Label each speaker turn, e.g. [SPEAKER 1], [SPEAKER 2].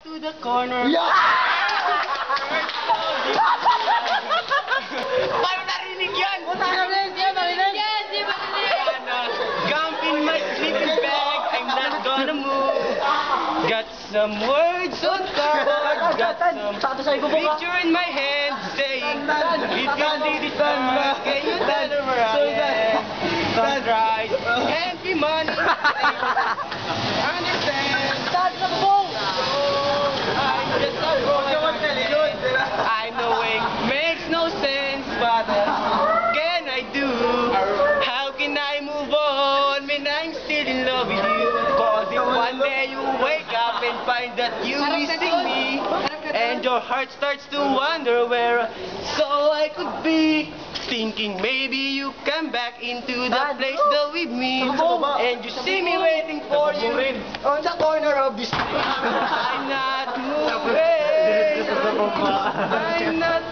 [SPEAKER 1] to the corner.
[SPEAKER 2] Yeah!
[SPEAKER 1] Paano narinig yan?
[SPEAKER 2] Narinig yan, narinig!
[SPEAKER 3] Yes, di ba narinig?
[SPEAKER 1] Gum in my sleeping bag, I'm not gonna move. Got some words on cardboard, got some picture in my hand saying, if you did it once, can you tell her where I am? Don't try and be money. Understand?
[SPEAKER 2] Start na po!
[SPEAKER 1] I'm just a I know it makes no sense, but what can I do? How can I move on when I'm still in love with you? Cause if one day you wake up and find that you missing me, and your heart starts to wonder where so I could be, thinking maybe you come back into the place that with me, and you see me waiting for you on the corner of the street. I'm not moving. I'm not